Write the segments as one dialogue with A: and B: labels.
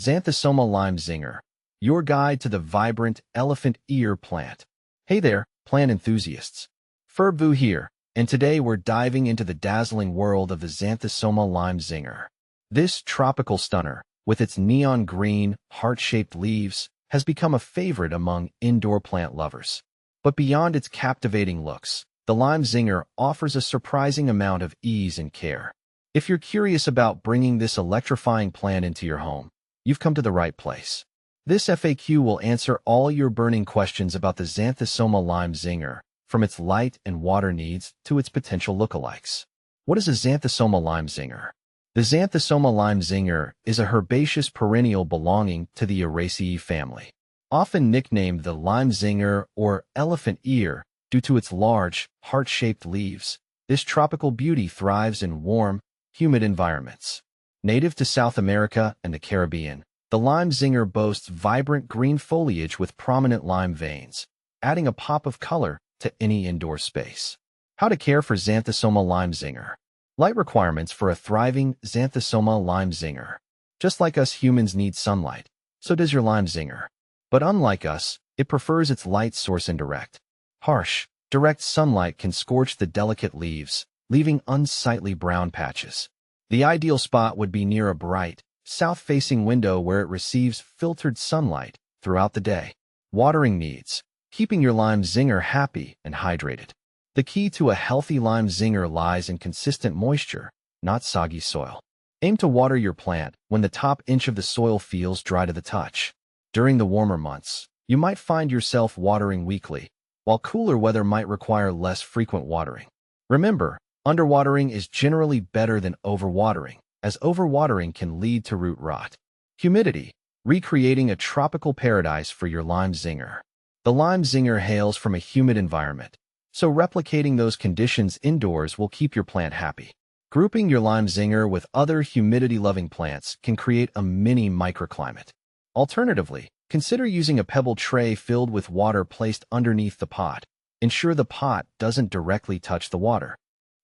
A: Xanthosoma lime zinger, your guide to the vibrant elephant ear plant. Hey there, plant enthusiasts. Ferb here, and today we're diving into the dazzling world of the Xanthosoma lime zinger. This tropical stunner, with its neon green, heart-shaped leaves, has become a favorite among indoor plant lovers. But beyond its captivating looks, the lime zinger offers a surprising amount of ease and care. If you're curious about bringing this electrifying plant into your home, you've come to the right place. This FAQ will answer all your burning questions about the Xanthosoma lime zinger, from its light and water needs to its potential lookalikes. What is a Xanthosoma lime zinger? The Xanthosoma lime zinger is a herbaceous perennial belonging to the Araceae family. Often nicknamed the lime zinger or elephant ear due to its large, heart-shaped leaves, this tropical beauty thrives in warm, humid environments. Native to South America and the Caribbean, the lime zinger boasts vibrant green foliage with prominent lime veins, adding a pop of color to any indoor space. How to care for Xanthosoma lime zinger. Light requirements for a thriving Xanthosoma lime zinger. Just like us humans need sunlight, so does your lime zinger. But unlike us, it prefers its light source indirect. Harsh, direct sunlight can scorch the delicate leaves, leaving unsightly brown patches. The ideal spot would be near a bright, south-facing window where it receives filtered sunlight throughout the day. Watering needs. Keeping your lime zinger happy and hydrated. The key to a healthy lime zinger lies in consistent moisture, not soggy soil. Aim to water your plant when the top inch of the soil feels dry to the touch. During the warmer months, you might find yourself watering weekly, while cooler weather might require less frequent watering. Remember, underwatering is generally better than overwatering, as overwatering can lead to root rot. Humidity. Recreating a tropical paradise for your lime zinger. The lime zinger hails from a humid environment, so replicating those conditions indoors will keep your plant happy. Grouping your lime zinger with other humidity-loving plants can create a mini microclimate. Alternatively, consider using a pebble tray filled with water placed underneath the pot. Ensure the pot doesn't directly touch the water.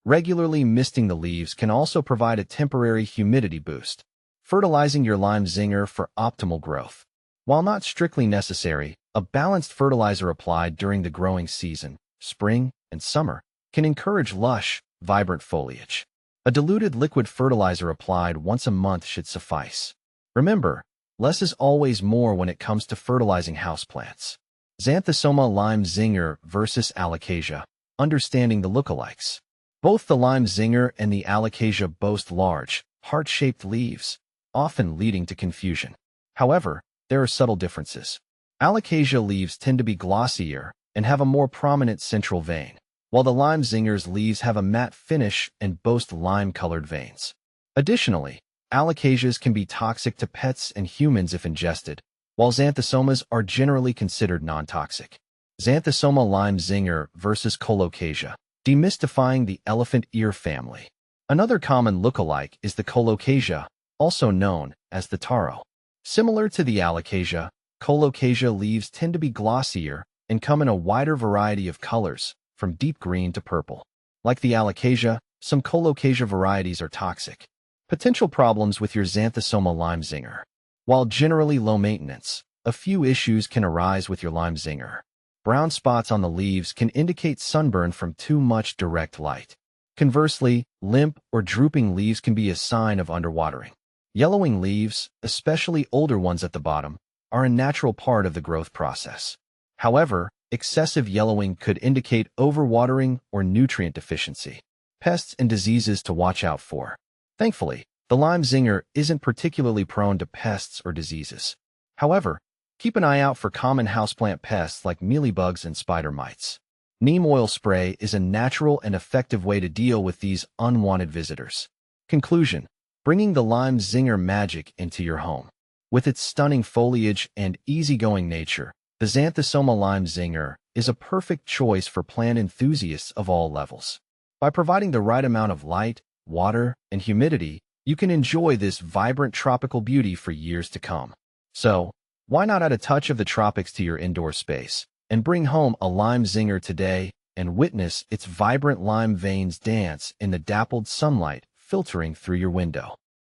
A: Regularly misting the leaves can also provide a temporary humidity boost. Fertilizing your lime zinger for optimal growth. While not strictly necessary, a balanced fertilizer applied during the growing season, spring and summer, can encourage lush, vibrant foliage. A diluted liquid fertilizer applied once a month should suffice. Remember, less is always more when it comes to fertilizing houseplants. Xanthosoma lime zinger versus alocasia. Understanding the lookalikes. Both the lime zinger and the alocasia boast large, heart-shaped leaves, often leading to confusion. However, there are subtle differences. Alocasia leaves tend to be glossier and have a more prominent central vein, while the lime zinger's leaves have a matte finish and boast lime-colored veins. Additionally, alocasias can be toxic to pets and humans if ingested, while xanthosomas are generally considered non-toxic. Xanthosoma lime zinger versus colocasia. Demystifying the elephant ear family. Another common lookalike is the colocasia, also known as the taro. Similar to the alocasia, colocasia leaves tend to be glossier and come in a wider variety of colors, from deep green to purple. Like the alocasia, some colocasia varieties are toxic. Potential problems with your Xanthosoma lime zinger. While generally low maintenance, a few issues can arise with your lime zinger. Brown spots on the leaves can indicate sunburn from too much direct light. Conversely, limp or drooping leaves can be a sign of underwatering. Yellowing leaves, especially older ones at the bottom, are a natural part of the growth process. However, excessive yellowing could indicate overwatering or nutrient deficiency. Pests and diseases to watch out for. Thankfully, the lime zinger isn't particularly prone to pests or diseases. However, keep an eye out for common houseplant pests like mealybugs and spider mites. Neem oil spray is a natural and effective way to deal with these unwanted visitors. Conclusion. Bringing the lime zinger magic into your home. With its stunning foliage and easygoing nature, the Xanthosoma lime zinger is a perfect choice for plant enthusiasts of all levels. By providing the right amount of light, water, and humidity, you can enjoy this vibrant tropical beauty for years to come. So, why not add a touch of the tropics to your indoor space and bring home a lime zinger today and witness its vibrant lime veins dance in the dappled sunlight filtering through your window?